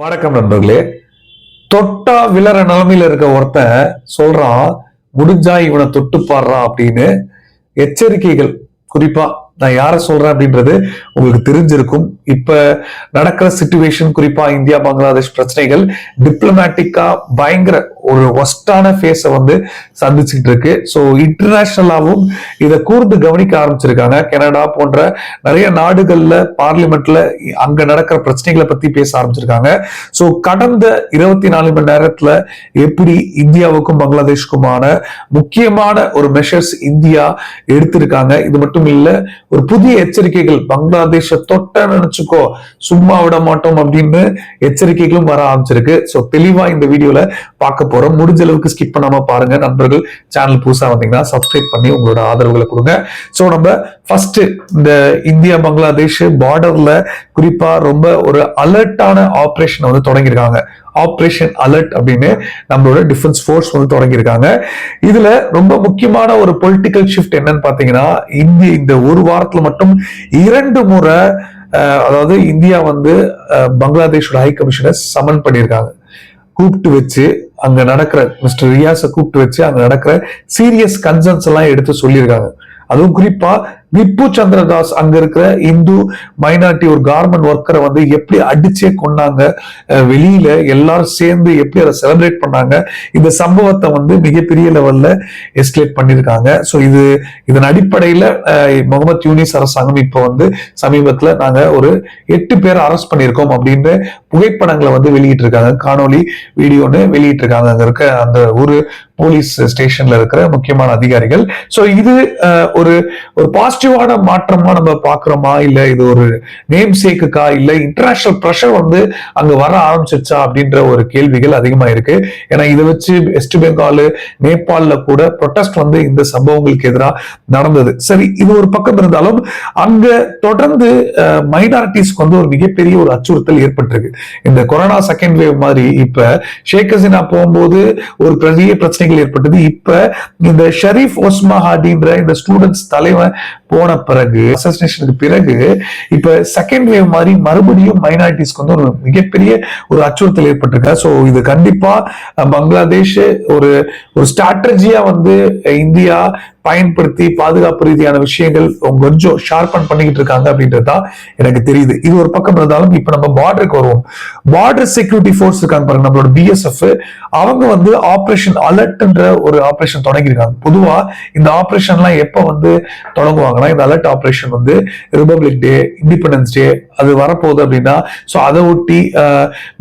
வணக்கம் நண்பர்களே. தொட்டா விளற நிலைமையில இருக்க ஒருத்தன் சொல்றான், முடிஞ்சா இவனை தொட்டு பாடுறா அப்படின்னு. எச்சரிக்கைகள். குறிப்பா நான் யார சொல்றேன் அப்படின்றது உங்களுக்கு தெரிஞ்சிருக்கும். இப்ப நடக்கிற சிச்சுவேஷன், குறிப்பா இந்தியா பங்களாதேஷ் பிரச்சனைகள் டிப்ளமேட்டிக்கா பயங்கர ஒரு ஒஸ்டான ஃபேஸ சந்திச்சுட்டு இருக்கு. ஸோ இன்டர்நேஷனலாவும் இதை கூர்ந்து கவனிக்க ஆரம்பிச்சிருக்காங்க. கனடா போன்ற நிறைய நாடுகள்ல பார்லிமெண்ட்ல அங்க நடக்கிற பிரச்சனைகளை பத்தி பேச ஆரம்பிச்சிருக்காங்க. ஸோ கடந்த 24 மணி நேரத்துல எப்படி இந்தியாவுக்கும் பங்களாதேஷுக்குமான முக்கியமான ஒரு மெஷர்ஸ் இந்தியா எடுத்திருக்காங்க. இது மட்டும் இல்ல, ஒரு புதிய எச்சரிக்கைகள், பங்களாதேஷ தொட்ட நினைச்சுக்கோ சும்மா விட மாட்டோம் அப்படின்னு எச்சரிக்கைகளும் வர ஆரம்பிச்சிருக்கு. சோ தெளிவா இந்த வீடியோல பார்க்க போறோம். முடிஞ்ச அளவுக்கு ஸ்கிப் பண்ணாம பாருங்க. நண்பர்கள் சேனல் புதுசா வந்தீங்கன்னா சப்ஸ்கிரைப் பண்ணி உங்களோட ஆதரவுகளை கொடுங்க. சோ நம்ம ஃபர்ஸ்ட் இந்த இந்தியா பங்களாதேஷ் பார்டர்ல குறிப்பா ரொம்ப ஒரு அலர்ட்டான ஆபரேஷன் தொடங்கியிருக்காங்க. ஆபரேஷன் அலர்ட் அப்படின்னு நம்மளோட டிஃபென்ஸ் ஃபோர்ஸ் தொடங்கியிருக்காங்க. இதுல ரொம்ப முக்கியமான ஒரு பொலிட்டிக்கல் ஷிஃப்ட் என்னன்னு பாத்தீங்கன்னா, இந்த ஒரு வாரத்துல மட்டும் 2 முறை அதாவது இந்தியா பங்களாதேஷோட ஹை கமிஷனர் சமன் பண்ணியிருக்காங்க. கூப்பிட்டு வச்சு அங்க நடக்கிற மிஸ்டர் ரியாஸை கூப்பிட்டு வச்சு அங்க நடக்கிற சீரியஸ் கன்சர்ன்ஸ் எல்லாம் எடுத்து சொல்லியிருக்காங்க. அதுவும் குறிப்பா விப்பு சந்திரதாஸ் அங்க இருக்கிற இந்து மைனாரிட்டி ஒரு கார்மெண்ட் ஒர்க்கரை எப்படி அடிச்சே கொண்டாங்க, வெளியில எல்லாரும் சேர்ந்து எப்படி அதை செலிப்ரேட் பண்ணாங்க. இந்த சம்பவத்தை மிகப்பெரிய லெவல்ல எஸ்கலேட் பண்ணிருக்காங்க. ஸோ இதன் அடிப்படையில முகமது யூனிஸ் அரசாங்கம் இப்போ சமீபத்துல நாங்க ஒரு 8 பேர் அரெஸ்ட் பண்ணியிருக்கோம் அப்படின்ற புகைப்படங்களை வெளியிட்டு இருக்காங்க. காணொலி வீடியோன்னு வெளியிட்டு இருக்காங்க அங்க இருக்க அந்த ஒரு போலீஸ் ஸ்டேஷன்ல இருக்கிற முக்கியமான அதிகாரிகள். ஸோ இது ஒரு பாசிட்டிவான மாற்றமா நம்ம பாக்குறோமா, இல்ல இது ஒரு நேம் சேக்குக்கா, இல்ல இன்டர்நேஷனல் ப்ரெஷர் அங்க வர ஆரம்பிச்சிருச்சா அப்படின்ற ஒரு கேள்விகள் அதிகமா இருக்கு. ஏன்னா இதை வச்சு வெஸ்ட் பெங்கால், நேபாள்ல கூட ப்ரொட்டஸ்ட் இந்த சம்பவங்களுக்கு எதிராக நடந்தது. சரி, இது ஒரு பக்கம் இருந்தாலும் அங்க தொடர்ந்து மைனாரிட்டிஸ்க்கு ஒரு மிகப்பெரிய ஒரு அச்சுறுத்தல் ஏற்பட்டிருக்கு. இந்த கொரோனா செகண்ட் வேவ் மாதிரி இப்ப ஷேக் ஹசீனா போகும்போது ஒரு பெரிய பிரச்சனைகள் ஏற்பட்டது. இப்ப இந்த ஷரீப் ஒஸ்மா ஹாடின்ற இந்த ஸ்டூடெண்ட்ஸ் தலைவன் போன பிறகு, அசசினேஷனுக்கு பிறகு இப்ப செகண்ட் வேவ் மாதிரி மறுபடியும் மைனாரிட்டிஸ்க்கு ஒரு மிகப்பெரிய ஒரு அச்சுறுத்தல் ஏற்பட்டிருக்கு. சோ இது கண்டிப்பா பங்களாதேஷ் ஒரு ஸ்ட்ராட்டஜியா இந்தியா பயன்படுத்தி பாதுகாப்பு ரீதியான விஷயங்கள் கொஞ்சம் ஷார்பன் பண்ணிக்கிட்டு இருக்காங்க அப்படின்றதுதான் எனக்கு தெரியுது. இது ஒரு பக்கம் இருந்தாலும் இப்ப நம்ம பார்டருக்கு வருவோம். பார்டர் செக்யூரிட்டி ஃபோர்ஸ் இருக்காங்க பாருங்க, நம்மளோட பிஎஸ்எஃப். அவங்க ஆபரேஷன் அலர்ட்ன்ற ஒரு ஆபரேஷன் தொடங்கியிருக்காங்க. பொதுவா இந்த ஆபரேஷன் எல்லாம் எப்ப தொடங்குவாங்கன்னா, இந்த அலர்ட் ஆபரேஷன் ரிபப்ளிக் டே, இண்டிபெண்டன்ஸ் டே அது வரப்போகுது அப்படின்னா, சோ அதை ஒட்டி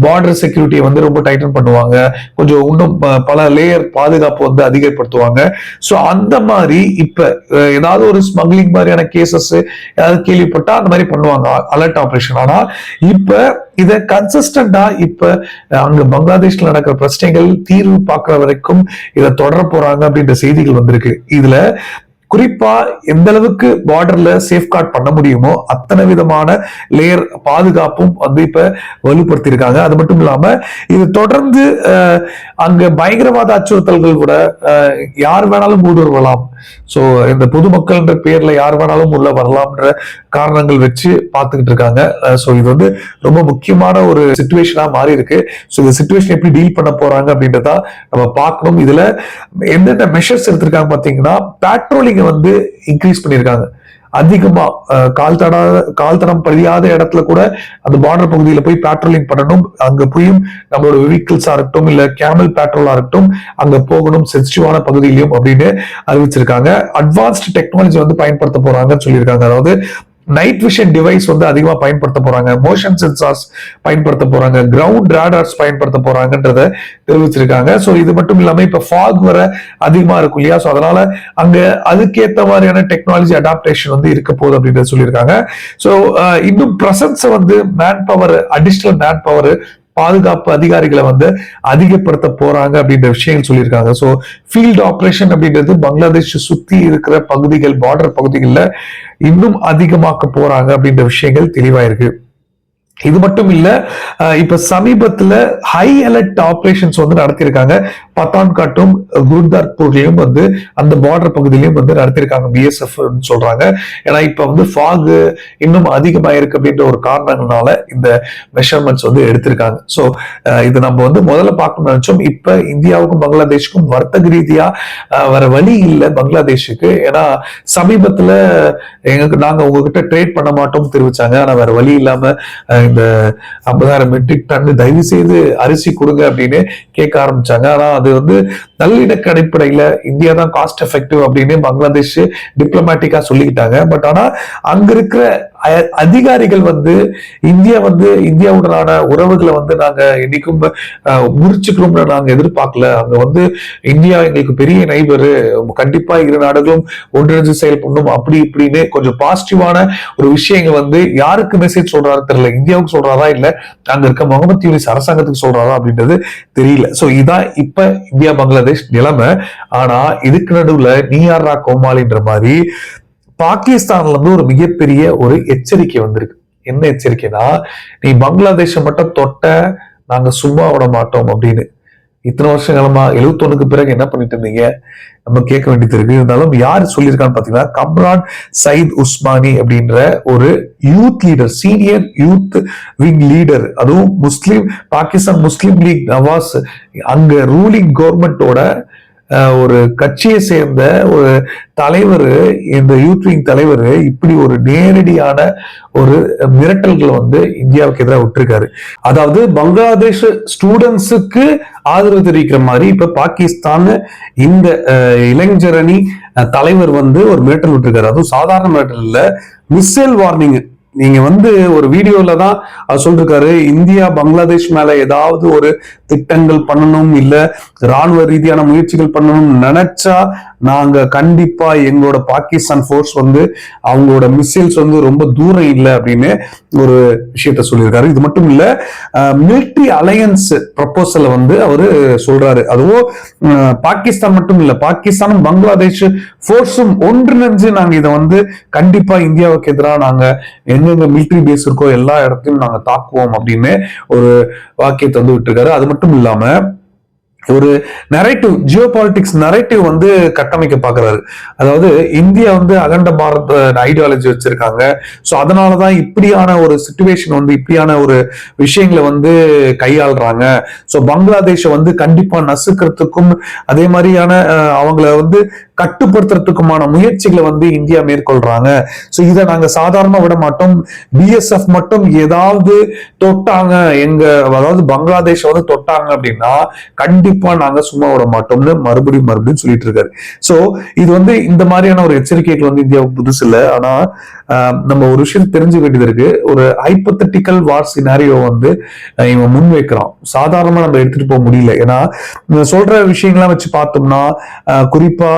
பார்டர் செக்யூரிட்டியை ரொம்ப டைட்டன் பண்ணுவாங்க. கொஞ்சம் இன்னும் பல லேயர் பாதுகாப்பு அதிகப்படுத்துவாங்க. சோ அந்த மாதிரி இப்ப ஏதாவது ஒரு ஸ்மக்லிங் மாதிரியான கேசஸ் ஏதாவது கேள்விப்பட்டா அந்த மாதிரி பண்ணுவாங்க அலர்ட் ஆபரேஷன். ஆனா இப்ப இத கன்சிஸ்டன்டா இப்ப அங்க பங்களாதேஷ்ல நடக்கிற பிரச்சனைகள் தீர்வு பார்க்கிற வரைக்கும் இதை தொடர போறாங்க அப்படின்ற செய்திகள் வந்திருக்கு. இதுல குறிப்பா எந்த அளவுக்கு பார்டர்ல சேஃப்கார்ட் பண்ண முடியுமோ அத்தனை விதமான லேயர் பாதுகாப்பும் இப்ப வலுப்படுத்தி இருக்காங்க. அது மட்டும் இல்லாம இது தொடர்ந்து அங்க பயங்கரவாத அச்சுறுத்தல்கள் கூட யார் வேணாலும் ஊடுருவலாம். சோ இந்த பொதுமக்கள் பேர்ல யார் வேணாலும் உள்ள வரலாம்ன்ற காரணங்கள் வச்சு பார்த்துக்கிட்டு இருக்காங்க. சோ இது ரொம்ப முக்கியமான ஒரு சிச்சுவேஷனா மாறி இருக்கு. சோ இந்த சிச்சுவேஷன் எப்படி டீல் பண்ண போறாங்க அப்படின்றத நம்ம பார்க்கணும். இதுல என்னென்ன மெஷர்ஸ் எடுத்திருக்காங்க பாத்தீங்கன்னா, பேட்ரோலிங் இன்க்ரீஸ் பண்ணிருக்காங்க. அதிகமா கால் தடம் பதியாத இடத்துல கூட அந்த பார்டர் பகுதியில போய் பேட்ரோலிங் பண்ணணும். அங்க போயும் நம்மளோட வெஹிக்கிள்ஸா இருக்கட்டும், இல்ல கேமல் பேட்ரோலா இருக்கட்டும், அங்க போகணும் சென்சிட்டிவான பகுதியிலையும் அப்படின்னு அறிவிச்சிருக்காங்க. அட்வான்ஸ்டு டெக்னாலஜி பயன்படுத்த போறாங்கன்னு சொல்லியிருக்காங்க. அதாவது நைட் விஷன் டிவைஸ் அதிகமா பயன்படுத்த போறாங்க, மோஷன் சென்சார்ஸ் பயன்படுத்த போறாங்க, கிரவுண்ட் ரேடார்ஸ் பயன்படுத்த போறாங்கன்றத தெரிவிச்சிருக்காங்க. சோ இது மட்டும் இல்லாம இப்ப ஃபாக் வர அதிகமா இருக்கும் இல்லையா, சோ அதனால அங்க அதுக்கேற்ற மாதிரியான டெக்னாலஜி அடாப்டேஷன் இருக்க போகுது அப்படின்றத சொல்லியிருக்காங்க. சோ இன்னும் presence man power, additional man power, பாதுகாப்பு அதிகாரிகளை அதிகப்படுத்த போறாங்க அப்படின்ற விஷயங்கள் சொல்லியிருக்காங்க. சோ ஃபீல்ட் ஆபரேஷன் அப்படின்றது பங்களாதேஷ் சுத்தி இருக்கிற பகுதிகள், பார்டர் பகுதிகளில் இன்னும் அதிகமாக்க போறாங்க அப்படின்ற விஷயங்கள் தெளிவா இருக்கு. இது மட்டும் இல்ல, இப்ப சமீபத்துல ஹை அலர்ட் ஆபரேஷன்ஸ் வந்து நடத்திருக்காங்க. பத்தான்காட்டும் குருதார்பூர்லயும் வந்து அந்த பார்டர் பகுதியிலையும் வந்து நடத்திருக்காங்க பிஎஸ்எஃப் சொல்றாங்க. ஏன்னா இப்ப வந்து ஃபாக் இன்னும் அதிகமாயிருக்கு அப்படின்ற ஒரு காரணங்களால இந்த மெஷர்மெண்ட்ஸ் வந்து எடுத்திருக்காங்க. ஸோ இது நம்ம வந்து முதல்ல பார்க்கணும்னு நினைச்சோம். இப்ப இந்தியாவுக்கும் பங்களாதேஷுக்கும் வர்த்தக ரீதியா வேற வழி இல்லை பங்களாதேஷுக்கு. ஏன்னா சமீபத்துல நாங்க உங்ககிட்ட ட்ரேட் பண்ண மாட்டோம் தெரிவிச்சாங்க. ஆனா வேற வழி இல்லாம இந்த 50,000 மெட்ரிக் டன் தயவு செய்து அரிசி கொடுங்க அப்படின்னு கேட்க ஆரம்பிச்சாங்க. ஆனா அது வந்து நல்லிணக்க அடிப்படையில இந்தியா தான் காஸ்ட் எஃபெக்டிவ் அப்படின்னு பங்களாதேஷ் டிப்ளமேட்டிக்கா சொல்லிக்கிட்டாங்க. பட் ஆனா அங்க இருக்கிற அதிகாரிகள் வந்து இந்தியாவுடனான உறவுகளை வந்து நாங்க என்னைக்கும் முறிச்சுக்கணும்னு நாங்க எதிர்பார்க்கல. அங்க வந்து இந்தியா எங்களுக்கு பெரிய நைபர், கண்டிப்பா இரு நாடுகளும் ஒன்றிணைஞ்சு செயல்படணும் அப்படி இப்படின்னு கொஞ்சம் பாசிட்டிவான ஒரு விஷயங்கள் வந்து யாருக்கு மெசேஜ் சொல்றாரு தெரியல. இந்தியாவுக்கு சொல்றாரா இல்ல அங்க இருக்க முகமது யூனிஸ் அரசாங்கத்துக்கு சொல்றாரா அப்படின்றது தெரியல. சோ இதான் இப்ப இந்தியா பங்களாதேஷ் நிலைமை. ஆனா இதுக்கு நடுவுல நீ யாரா கோமாளின்ற மாதிரி பாகிஸ்தான்ல இருந்து ஒரு மிகப்பெரிய ஒரு எச்சரிக்கை வந்திருக்கு. என்ன எச்சரிக்கைனா, நீ பங்களாதேஷ மட்டும் தொட்ட நாங்க சும்மா விட மாட்டோம் அப்படின்னு. இத்தனை வருஷம் காலமா 71க்கு பிறகு என்ன பண்ணிட்டு இருந்தீங்க நம்ம கேட்க வேண்டியது இருக்கு. இருந்தாலும் யார் சொல்லியிருக்கான்னு பாத்தீங்கன்னா, கம்ரான் சயித் உஸ்மானி அப்படின்ற ஒரு youth leader, senior youth wing leader, அதுவும் பாகிஸ்தான் முஸ்லிம் லீக் நவாஸ் அங்க ரூலிங் கவர்மெண்டோட ஒரு கட்சியை சேர்ந்த ஒரு தலைவர், இந்த யூத் விங் தலைவர் இப்படி ஒரு நேரடியான ஒரு மிரட்டல்களை வந்து இந்தியாவுக்கு எதிராக விட்டுருக்காரு. அதாவது பங்களாதேஷ் ஸ்டூடெண்ட்ஸுக்கு ஆதரவு தெரிவிக்கிற மாதிரி இப்ப பாகிஸ்தான் இந்த இளைஞரணி தலைவர் வந்து ஒரு மிரட்டல் விட்டுருக்காரு. அதுவும் சாதாரண மிரட்டல் இல்ல, மிஸ்ஸைல் வார்னிங். நீங்க வந்து ஒரு வீடியோல தான் சொல்லிருக்காரு, இந்தியா பங்களாதேஷ் மேல ஏதாவது ஒரு திட்டங்கள் பண்ணணும் இல்ல ராணுவ ரீதியான முயற்சிகள் பண்ணணும் நினைச்சா நாங்க கண்டிப்பா எங்களோட பாகிஸ்தான் போர்ஸ் வந்து அவங்களோட மிசைல்ஸ் வந்து ரொம்ப தூரம் இல்லை அப்படின்னு ஒரு விஷயத்த சொல்லியிருக்காரு. இது மட்டும் இல்ல, மிலிட்டரி அலையன்ஸ் ப்ரப்போசலை வந்து அவரு சொல்றாரு. அதுவும் பாகிஸ்தான் மட்டும் இல்ல, பாகிஸ்தானும் பங்களாதேஷ் போர்ஸும் ஒன்றிணைஞ்சு நாங்க இதை வந்து கண்டிப்பா இந்தியாவுக்கு எதிராக நாங்க எங்கெங்க மிலிட்டரி பேஸ் இருக்கோ எல்லா இடத்தையும் நாங்க தாக்குவோம் அப்படின்னு ஒரு வாக்கியத்தை வந்து விட்டுருக்காரு. அது மட்டும் இல்லாம ஒரு நரேட்டிவ், ஜியோ பாலிட்டிக்ஸ் நரேட்டிவ் வந்து கட்டமைக்க பாக்குறாரு. அதாவது இந்தியா வந்து அகண்ட பாரத் ஐடியாலஜி வச்சிருக்காங்க. சோ அதனாலதான் இப்படியான ஒரு சிச்சுவேஷன் வந்து இப்படியான ஒரு விஷயங்களை வந்து கையாளுறாங்க. சோ பங்களாதேஷ வந்து கண்டிப்பா நசுக்கிறதுக்கும் அதே மாதிரியான அவங்கள வந்து கட்டுப்படுத்துறதுக்குமான முயற்சிகளை வந்து இந்தியா மேற்கொள்றாங்க. சோ இதை நாங்க சாதாரணமா விட மாட்டோம். பிஎஸ்எஃப் மட்டும் ஏதாவது தொட்டாங்க, அதாவது பங்களாதேஷ் வந்து தொட்டாங்க அப்படின்னா கண்டிப்பா நாங்க சும்மா விட மாட்டோம்னு மறுபடியும் சொல்லிட்டு இருக்காரு. சோ இது வந்து இந்த மாதிரியான ஒரு எச்சரிக்கைகள் வந்து இந்தியாவுக்கு புதுசு இல்லை. ஆனா நம்ம ஒரு விஷயம் தெரிஞ்சு வேண்டியது இருக்கு. ஒரு ஹைப்போதெட்டிக்கல் வார் சினாரியோ வந்து இவன் முன்வைக்கிறான். சாதாரணமா நம்ம எடுத்துட்டு போக முடியல. ஏன்னா சொல்ற விஷயங்கள்லாம் வச்சு பார்த்தோம்னா குறிப்பா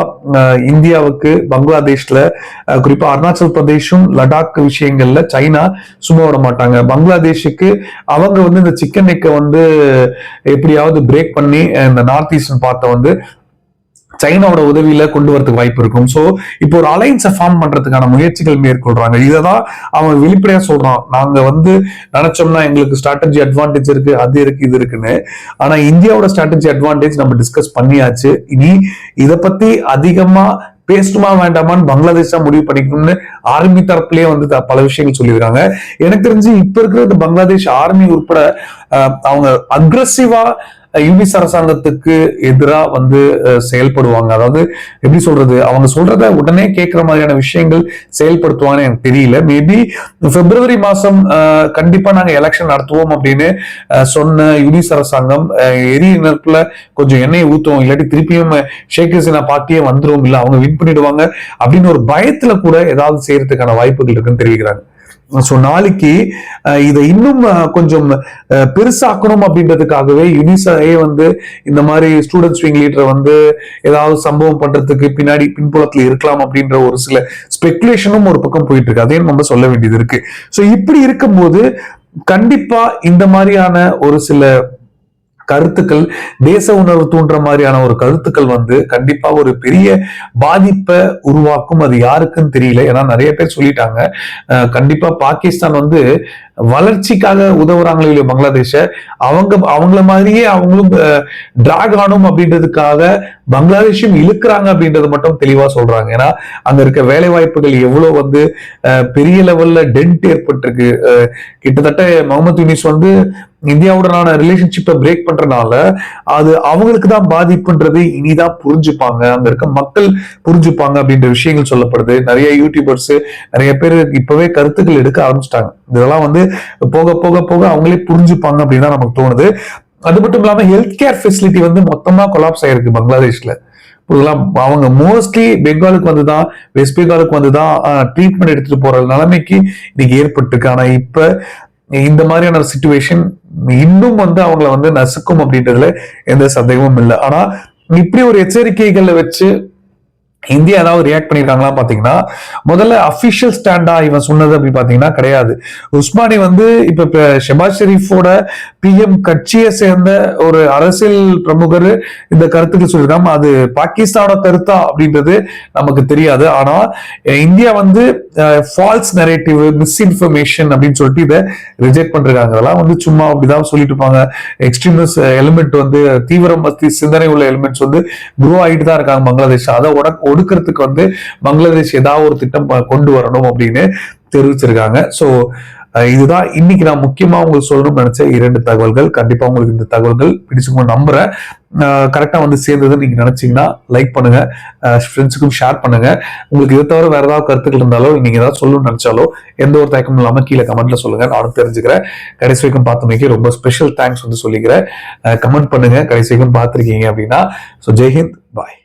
இந்தியாவுக்கு பங்களாதேஷ்ல குறிப்பா அருணாச்சல் பிரதேஷும் லடாக் விஷயங்கள்ல சைனா சும்மா விட மாட்டாங்க. பங்களாதேஷுக்கு அவங்க வந்து இந்த சிக்கன் நெக்கை வந்து எப்படியாவது பிரேக் பண்ணி இந்த நார்த் ஈஸ்டர்ன் பார்த்த வந்து சைனாவோட உதவியில கொண்டு வரதுக்கு வாய்ப்பு இருக்கும். சோ இப்போ ஒரு அலைன்ஸை ஃபார்ம் பண்றதுக்கான முயற்சிகள் மேற்கொள்றாங்க. இததான் அவன் வெளிப்படையா சொல்றான். நாங்க வந்து நினைச்சோம்னா எங்களுக்கு ஸ்ட்ராட்டஜி அட்வான்டேஜ் இருக்கு, அது இருக்கு, இது இருக்குன்னு. ஆனா இந்தியாவோட ஸ்ட்ராட்டஜி அட்வான்டேஜ் நம்ம டிஸ்கஸ் பண்ணியாச்சு. இனி இதை பத்தி அதிகமா பேசணுமா வேண்டாமான்னு பங்களாதேஷ் தான் முடிவு பண்ணிக்கணும்னு ஆர்மி தரப்புலயே வந்து பல விஷயங்கள் சொல்லியிருக்காங்க. எனக்கு தெரிஞ்சு இப்ப இருக்கிற பங்களாதேஷ் ஆர்மி உட்பட அவங்க அக்ரெசிவா யூனிஸ் அரசாங்கத்துக்கு எதிராக வந்து செயல்படுவாங்க. அதாவது எப்படி சொல்றது, அவங்க சொல்றத உடனே கேட்கிற மாதிரியான விஷயங்கள் செயல்படுத்துவாங்கன்னு எனக்கு தெரியல. மேபி பிப்ரவரி மாசம் கண்டிப்பா நாங்க எலெக்ஷன் நடத்துவோம் அப்படின்னு சொன்ன யூனிஸ் அரசாங்கம் எரிய நெருப்புல கொஞ்சம் எண்ணெயை ஊத்துவோம், இல்லாட்டி திருப்பியும் ஷேக் ஹசீனா பார்ட்டியே வந்துரும், இல்ல அவங்க வின் பண்ணிடுவாங்க அப்படின்னு ஒரு பயத்துல கூட ஏதாவது செய்யறதுக்கான வாய்ப்புகள் இருக்குன்னு தெரிவிக்கிறாங்க. சோ நாளைக்கு இதை இன்னும் கொஞ்சம் பெருசாக்கணும் அப்படின்றதுக்காகவே யுனிசாவே வந்து இந்த மாதிரி ஸ்டூடெண்ட்ஸ் விங் லீடரை வந்து ஏதாவது சம்பவம் பண்றதுக்கு பின்னாடி பின்புலத்துல இருக்கலாம் அப்படின்ற ஒரு சில ஸ்பெகுலேஷனும் ஒரு பக்கம் போயிட்டு இருக்கு. அதையும் நம்ம சொல்ல வேண்டியது இருக்கு. சோ இப்படி இருக்கும்போது கண்டிப்பா இந்த மாதிரியான ஒரு சில கருத்துக்கள், தேச உணர்வு தூண்டுற மாதிரியான ஒரு கருத்துக்கள் வந்து கண்டிப்பா ஒரு பெரிய பாதிப்பை உருவாக்கும். அது யாருக்குன்னு தெரியல. ஏன்னா நிறைய பேர் சொல்லிட்டாங்க, கண்டிப்பா பாகிஸ்தான் வந்து வளர்ச்சிக்காக உதவுறாங்களோ இல்லையோ பங்களாதேஷ, அவங்கள மாதிரியே அவங்களும் டிராக் ஆனும் அப்படின்றதுக்காக பங்களாதேஷும் இழுக்கிறாங்க அப்படின்றது மட்டும் தெளிவா சொல்றாங்க. ஏன்னா அங்க இருக்க வேலை வாய்ப்புகள் எவ்வளவு வந்து பெரிய லெவல்ல டென்ட் ஏற்பட்டிருக்கு. கிட்டத்தட்ட முகமது யூனிஸ் வந்து இந்தியாவுடனான ரிலேஷன்ஷிப்பை பிரேக் பண்றதுனால அது அவங்களுக்கு தான் பாதிப்புன்றது இனிதான் புரிஞ்சுப்பாங்க, அங்க இருக்க மக்கள் புரிஞ்சுப்பாங்க அப்படின்ற விஷயங்கள் சொல்லப்படுது. நிறைய யூடியூபர்ஸ் நிறைய பேர் இப்பவே கருத்துக்கள் எடுக்க ஆரம்பிச்சிட்டாங்க. இதெல்லாம் வந்து போக போக போக அவங்களே புரிஞ்சுப்பாங்க அப்படின்னு தான் நமக்கு தோணுது. அது மட்டும் இல்லாம ஹெல்த் கேர் ஃபெசிலிட்டி வந்து மொத்தமா கொலாப்ஸ் ஆயிருக்கு பங்களாதேஷ்ல. அவங்க மோஸ்ட்லி பெங்காலுக்கு வந்துதான், வெஸ்ட் பெங்காலுக்கு வந்துதான் ட்ரீட்மெண்ட் எடுத்துட்டு போற நிலைமைக்கு இன்னைக்கு ஏற்பட்டிருக்கு. ஆனா இப்ப இந்த மாதிரியான சிச்சுவேஷன் இன்னும் வந்து அவங்கள வந்து நசுக்கும் அப்படின்றதுல எந்த சந்தேகமும் இல்லை. ஆனா இப்படி ஒரு எச்சரிக்கைகளை வச்சு இந்தியா ஏதாவது ரியாக்ட் பண்ணிருக்காங்களா பாத்தீங்கன்னா, முதல்ல அபிஷியல் ஸ்டாண்டா இவன் சொன்னது அப்படி பாத்தீங்கன்னா கிடையாது. உஸ்மானி வந்து இப்ப ஷெபாஸ் ஷெரீஃபோட பிஎம் கட்சியை சேர்ந்த ஒரு அரசியல் பிரமுகர் இந்த கருத்துக்கள் சொல்லியிருக்காங்க. அது பாகிஸ்தானோட கருத்தா அப்படின்றது நமக்கு தெரியாது. ஆனா இந்தியா வந்து ஃபால்ஸ் நரேட்டிவ், மிஸ்இன்ஃபர்மேஷன் அப்படின்னு சொல்லிட்டு இதை ரிஜெக்ட் பண்றாங்க. அதெல்லாம் வந்து சும்மா அப்படிதான் சொல்லிட்டு இருப்பாங்க. எக்ஸ்ட்ரீமிஸ்ட் எலிமெண்ட் வந்து தீவிரமத்தி சிந்தனை உள்ள எலிமெண்ட்ஸ் வந்து குரோ ஆகிட்டு தான் இருக்காங்க பங்களாதேஷ். அதை ஒடுக்கிறதுக்கு வந்து பங்களாதேஷ் ஏதாவது ஒரு திட்டம் கொண்டு வரணும் அப்படின்னு தெரிவிச்சிருக்காங்க. சோ இதுதான் இன்னைக்கு நான் முக்கியமா உங்களுக்கு சொல்லணும்னு நினைச்ச 2 தகவல்கள். கண்டிப்பா உங்களுக்கு இந்த தகவல்கள் பிடிச்சுக்கணும் நம்புறேன். கரெக்டா வந்து சேர்ந்ததுன்னு நீங்க நினைச்சீங்கன்னா லைக் பண்ணுங்க, ஃப்ரெண்ட்ஸுக்கும் ஷேர் பண்ணுங்க. உங்களுக்கு இதை தவிர வேற ஏதாவது கருத்துக்கள் இருந்தாலோ, நீங்க ஏதாவது சொல்லணும்னு நினைச்சாலோ எந்த ஒரு தயக்கமும் இல்லாம கீழே கமெண்ட்ல சொல்லுங்க, நானும் தெரிஞ்சுக்கிறேன். கடைசி வரைக்கும் பார்த்தமைக்கு ரொம்ப ஸ்பெஷல் தேங்க்ஸ் வந்து சொல்லிக்கிறேன். கமெண்ட் பண்ணுங்க கடைசி வரைக்கும் பார்த்துருக்கீங்க அப்படின்னா. ஸோ ஜெய்ஹிந்த், பாய்.